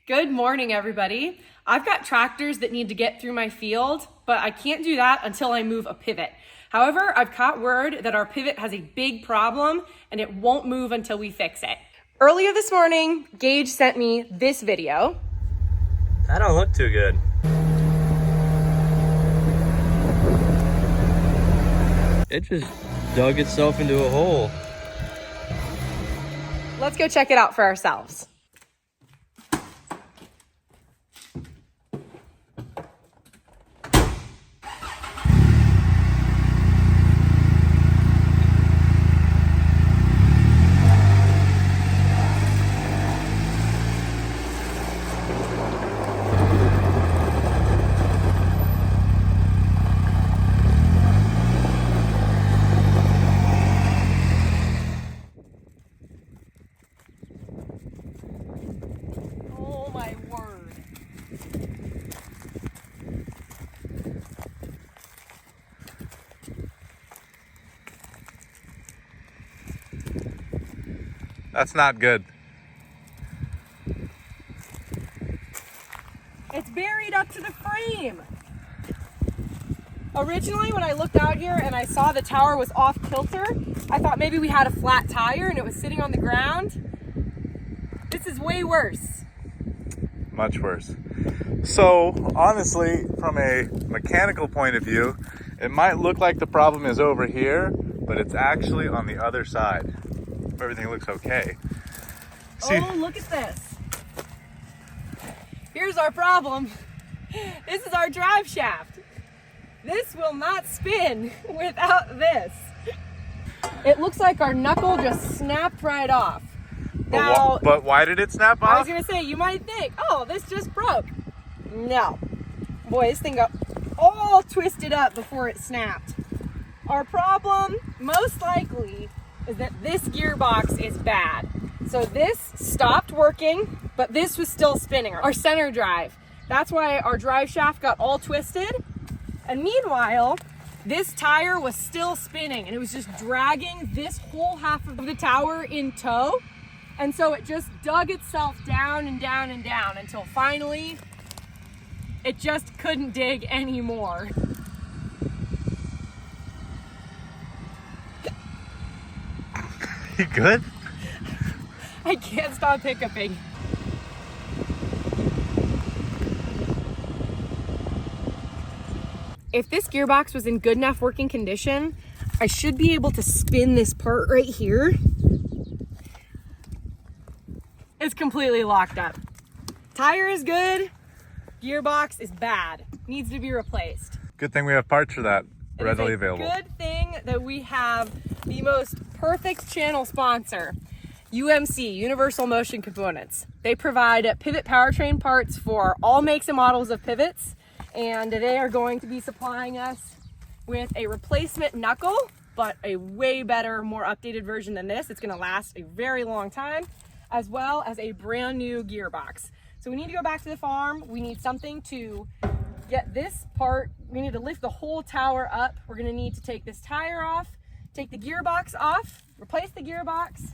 Good morning, everybody. I've got tractors that need to get through my field, but I can't do that until I move a pivot. However, I've caught word that our pivot has a big problem and it won't move until we fix it. Earlier this morning, Gage sent me this video. That don't look too good. It just dug itself into a hole. Let's go check it out for ourselves. Oh my word. That's not good. It's buried up to the frame. Originally, when I looked out here and I saw the tower was off kilter, I thought maybe we had a flat tire and it was sitting on the ground. This is way worse. Much worse. So honestly, from a mechanical point of view, it might look like the problem is over here, but it's actually on the other side. Everything looks okay. See, Oh, look at this. Here's our problem. This is our drive shaft. This will not spin without this. It looks like our knuckle just snapped right off. but why did it snap off? I was gonna say, you might think, oh, this just broke. No. Boy, this thing got all twisted up before it snapped. Our problem, most likely, is that this gearbox is bad. So this stopped working, but this was still spinning. Our center drive. That's why our drive shaft got all twisted. And meanwhile, this tire was still spinning and it was just dragging this whole half of the tower in tow. And so it just dug itself down and down and down until finally it just couldn't dig anymore. You good? I can't stop hiccuping. If this gearbox was in good enough working condition, I should be able to spin this part right here. It's completely locked up. Tire is good, gearbox is bad, needs to be replaced. Good thing we have parts for that readily available. Good thing that we have the most perfect channel sponsor, UMC, Universal Motion Components. They provide pivot powertrain parts for all makes and models of pivots, and they are going to be supplying us with a replacement knuckle, but a way better, more updated version than this. It's gonna last a very long time, as well as a brand new gearbox. So we need to go back to the farm. We need something to get this part. We need to lift the whole tower up. We're gonna need to take this tire off, take the gearbox off, replace the gearbox,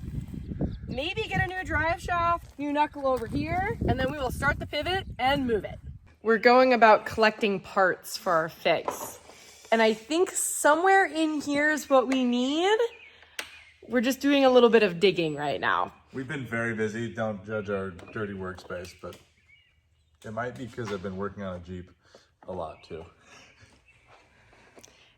maybe get a new drive shaft, new knuckle over here, and then we will start the pivot and move it. We're going about collecting parts for our fix. And I think somewhere in here is what we need. We're just doing a little bit of digging right now. We've been very busy. Don't judge our dirty workspace, but it might be because I've been working on a Jeep a lot too.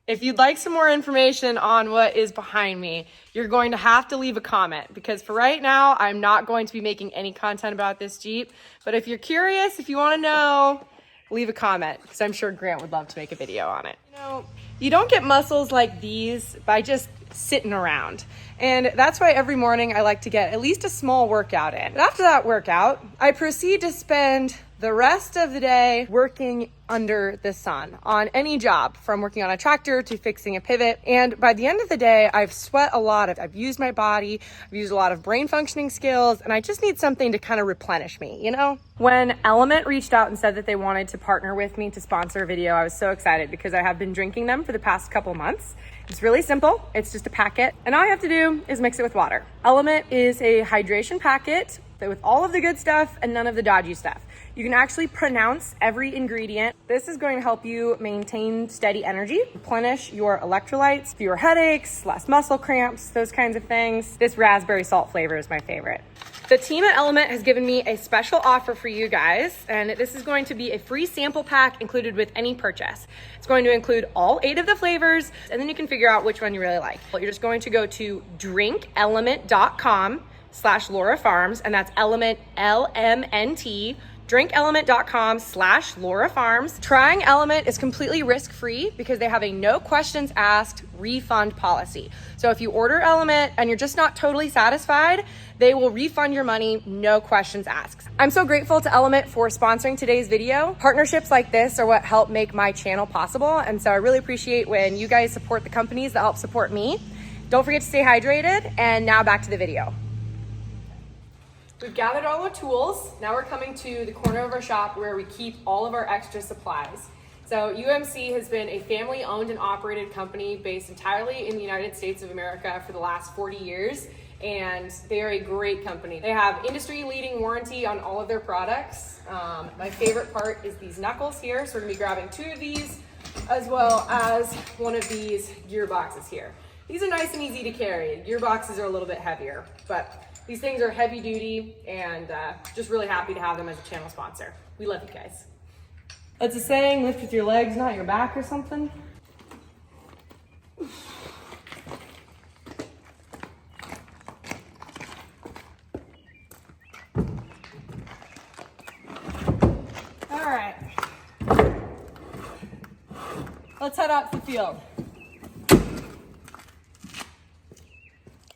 If you'd like some more information on what is behind me, you're going to have to leave a comment, because for right now, I'm not going to be making any content about this Jeep. But if you're curious, if you want to know, leave a comment, because I'm sure Grant would love to make a video on it. You know, you don't get muscles like these by just sitting around. And that's why every morning I like to get at least a small workout in. And after that workout, I proceed to spend the rest of the day working under the sun on any job, from working on a tractor to fixing a pivot. And by the end of the day, I've sweat a lot. I've used my body, I've used a lot of brain functioning skills, and I just need something to kind of replenish me, you know? When Element reached out and said that they wanted to partner with me to sponsor a video, I was so excited because I have been drinking them for the past couple months. It's really simple. It's just a packet, and all you have to do is mix it with water. Element is a hydration packet with all of the good stuff and none of the dodgy stuff. You can actually pronounce every ingredient. This is going to help you maintain steady energy, replenish your electrolytes, fewer headaches, less muscle cramps, those kinds of things. This raspberry salt flavor is my favorite. The team at Element has given me a special offer for you guys, and this is going to be a free sample pack included with any purchase. It's going to include all 8 of the flavors, and then you can figure out which one you really like. You're just going to go to drinkelement.com/Laura Farms, and that's Element, LMNT, drinkelement.com/Laura Farms. Trying Element is completely risk-free because they have a no questions asked refund policy. So if you order Element and you're just not totally satisfied, they will refund your money, no questions asked. I'm so grateful to Element for sponsoring today's video. Partnerships like this are what help make my channel possible, and so I really appreciate when you guys support the companies that help support me. Don't forget to stay hydrated, and now back to the video. We've gathered all our tools. Now we're coming to the corner of our shop where we keep all of our extra supplies. So UMC has been a family owned and operated company based entirely in the United States of America for the last 40 years. And they are a great company. They have industry leading warranty on all of their products. My favorite part is these knuckles here. So we're gonna be grabbing 2 of these as well as one of these gearboxes here. These are nice and easy to carry. Gearboxes are a little bit heavier, but these things are heavy duty, and just really happy to have them as a channel sponsor. We love you guys. That's a saying, lift with your legs, not your back or something. All right. Let's head out to the field.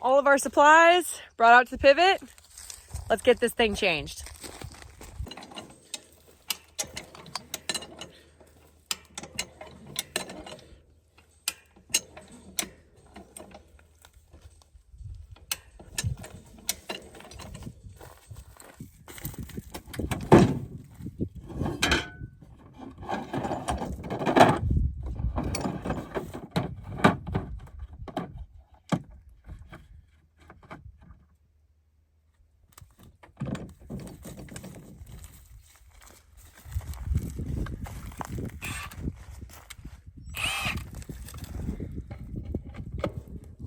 All of our supplies brought out to the pivot. Let's get this thing changed.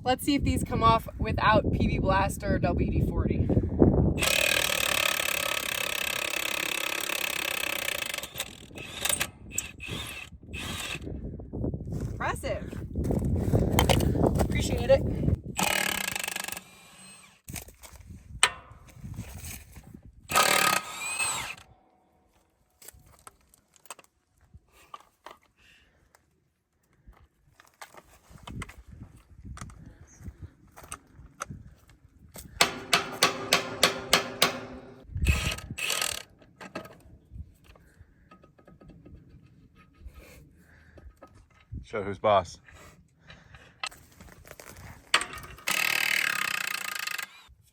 Let's see if these come off without PB Blaster or WD-40. Impressive. Appreciate it. Show who's boss.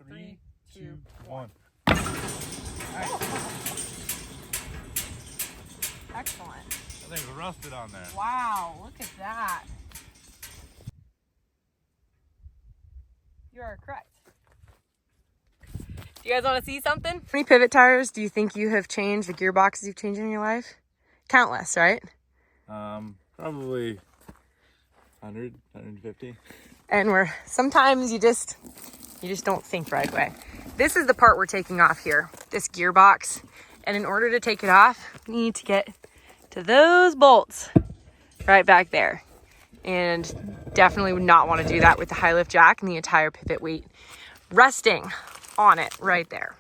Three, two, one. Excellent. That thing was rusted on there. Wow, look at that. You are correct. Do you guys want to see something? How many pivot tires do you think you have changed, the gearboxes you've changed in your life? Countless, right? Probably 100, 150. And sometimes you just don't think right away. This is the part we're taking off here, this gearbox. And in order to take it off, you need to get to those bolts right back there. And definitely would not want to do that with the high lift jack and the entire pivot weight resting on it right there.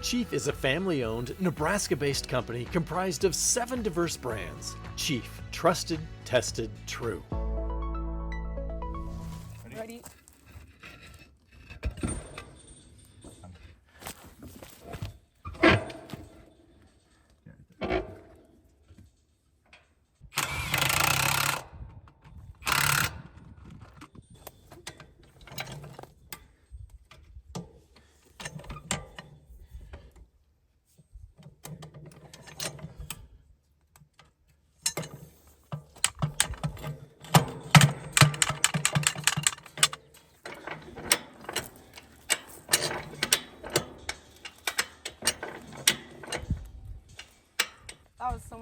Chief is a family-owned, Nebraska-based company comprised of 7 diverse brands. Chief, trusted, tested, true. Ready?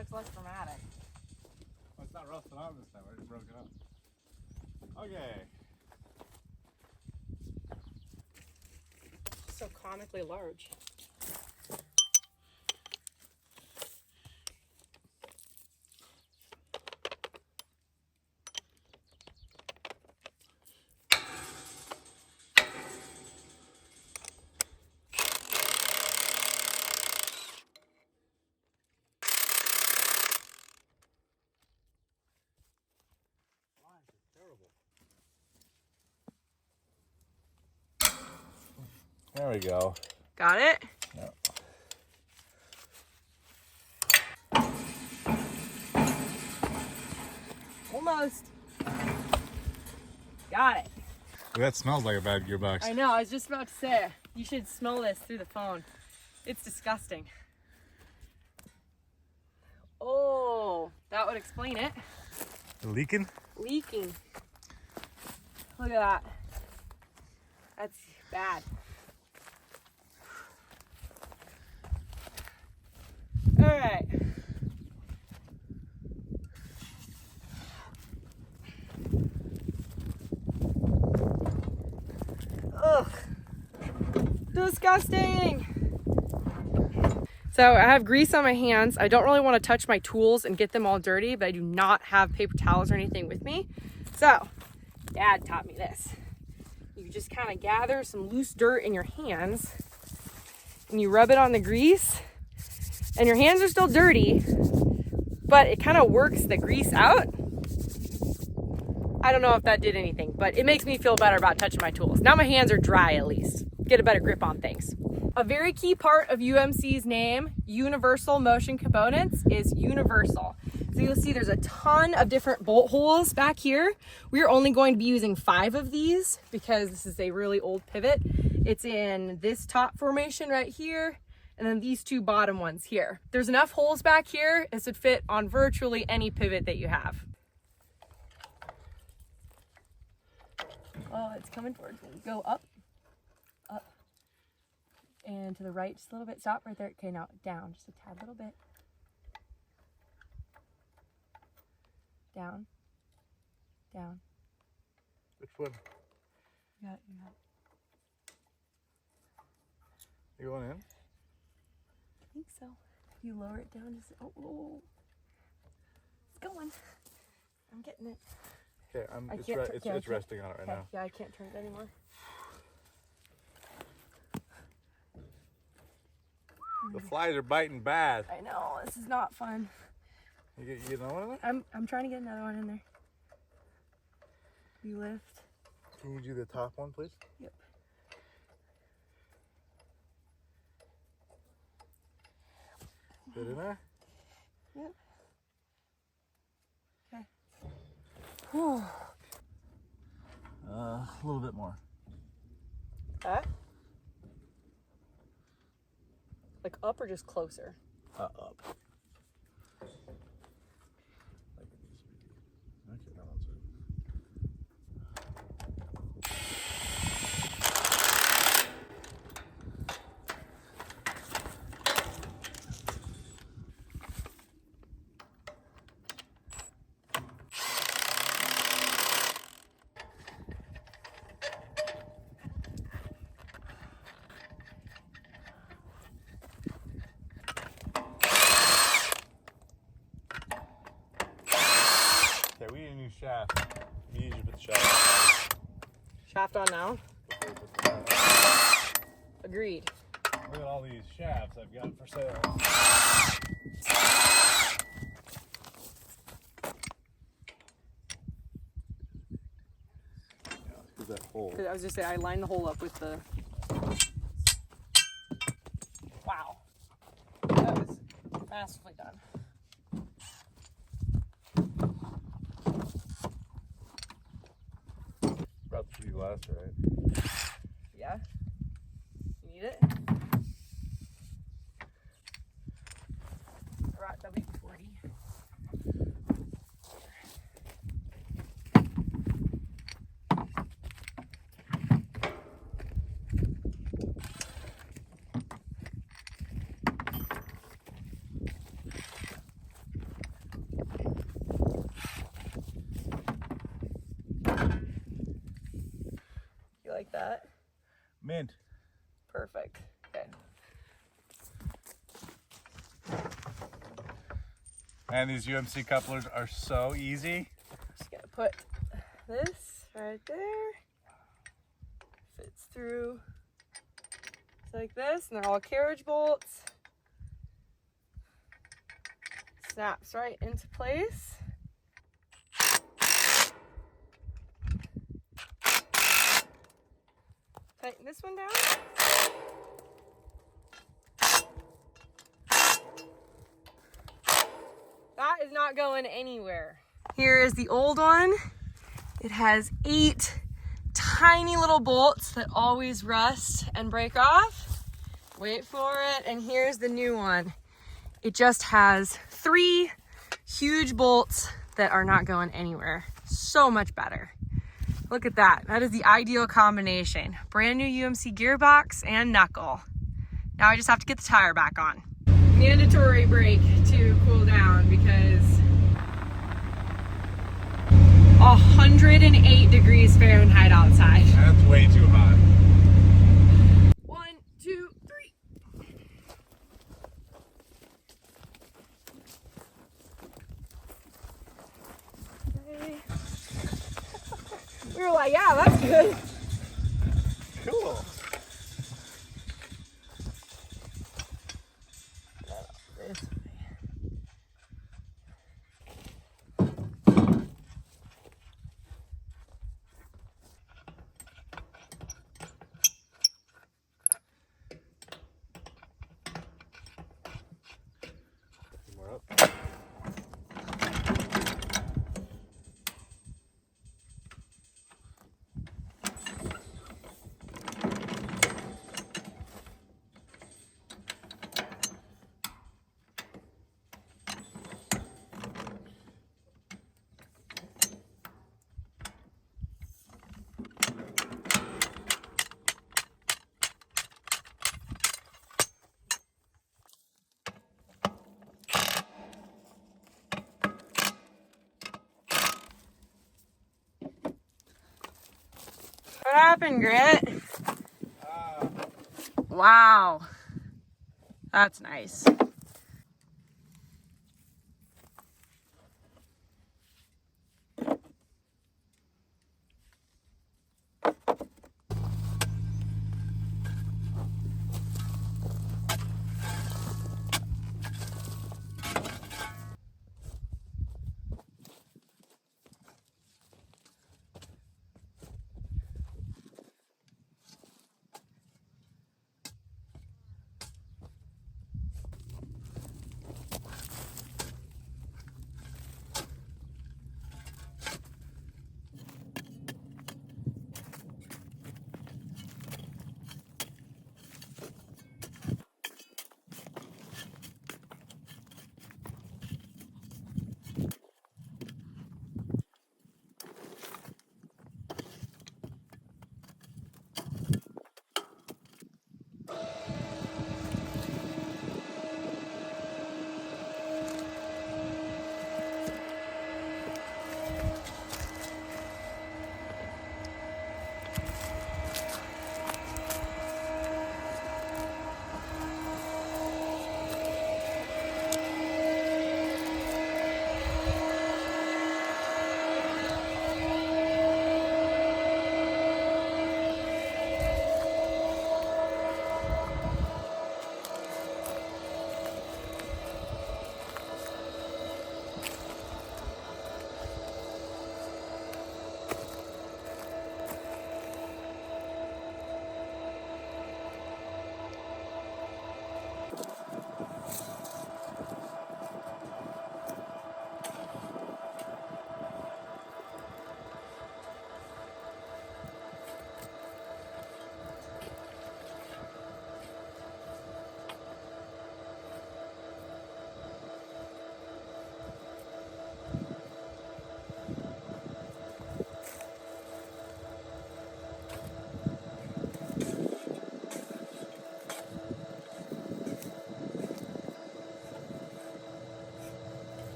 much less dramatic. Well, it's not rusting on this time. I already broke it up. Okay. So comically large. There we go. Got it? Yep. Almost. Got it. That smells like a bad gearbox. I know, I was just about to say, you should smell this through the phone. It's disgusting. Oh, that would explain it. Leaking? Leaking. Look at that. That's bad. All right. Ugh. Disgusting. So I have grease on my hands. I don't really want to touch my tools and get them all dirty, but I do not have paper towels or anything with me. So Dad taught me this. You just kind of gather some loose dirt in your hands and you rub it on the grease, and your hands are still dirty, but it kind of works the grease out. I don't know if that did anything, but it makes me feel better about touching my tools. Now my hands are dry at least. Get a better grip on things. A very key part of UMC's name, Universal Motion Components, is universal. So you'll see there's a ton of different bolt holes back here. We're only going to be using 5 of these because this is a really old pivot. It's in this top formation right here, and then these 2 bottom ones here. There's enough holes back here, this would fit on virtually any pivot that you have. Oh, it's coming towards me. Go up, up, and to the right just a little bit. Stop right there. Okay, now down just a tad little bit. Down, down. Which one? You got it, you got it. You going in? I think so. If you lower it down, just oh. It's going. I'm getting it. Okay, it's resting on it right now. Yeah, I can't turn it anymore. The flies are biting bad. I know, this is not fun. You get another one in there? I'm trying to get another one in there. You lift. Can you do the top one, please? Yep. Get in there? Yep. Okay. Whew. A little bit more. That? Like up or just closer? Up. Okay, that one's right. Okay, we need a new shaft. We need you to put the shaft Shaft on now? Agreed. Look at all these shafts I've got for sale. Yeah, here's that hole. I was just saying, I lined the hole up with the... Wow. That was masterfully done. About the pretty last, right? Yeah. You need it? Right, W40. that. Mint. Perfect. Okay. And these UMC couplers are so easy. Just gonna put this right there. Fits through just like this, and they're all carriage bolts. Snaps right into place. Tighten this one down. That is not going anywhere. Here is the old one. It has 8 tiny little bolts that always rust and break off. Wait for it. And here's the new one. It just has 3 huge bolts that are not going anywhere. So much better. Look at that. That is the ideal combination. Brand new UMC gearbox and knuckle. Now I just have to get the tire back on. Mandatory break to cool down because 108 degrees Fahrenheit outside. That's way too hot. 1, 2, 3. Okay. We were like, yeah, that's good. Cool. This way. We're up. What happened, Grant? Wow. That's nice.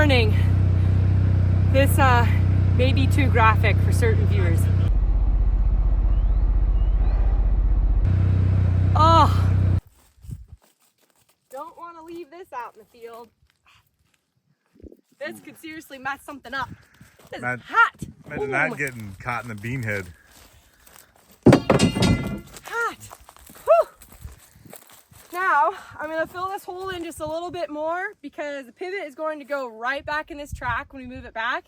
warning, this may be too graphic for certain viewers. Oh, don't want to leave this out in the field. This could seriously mess something up. This is hot. Imagine that getting caught in the bean head. Hot. Whew. Now, I'm going to fill this hole in just a little bit more because the pivot is going to go right back in this track when we move it back.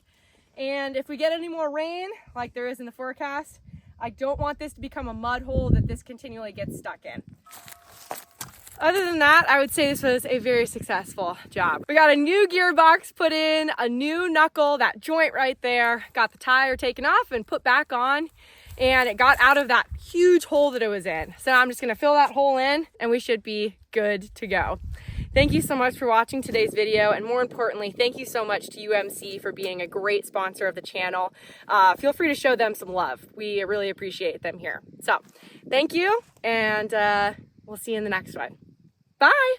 And if we get any more rain, like there is in the forecast, I don't want this to become a mud hole that this continually gets stuck in. Other than that, I would say this was a very successful job. We got a new gearbox put in, a new knuckle, that joint right there, got the tire taken off and put back on, and it got out of that huge hole that it was in. So I'm just gonna fill that hole in and we should be good to go. Thank you so much for watching today's video, and more importantly, thank you so much to UMC for being a great sponsor of the channel. Feel free to show them some love. We really appreciate them here. So thank you, and we'll see you in the next one. Bye.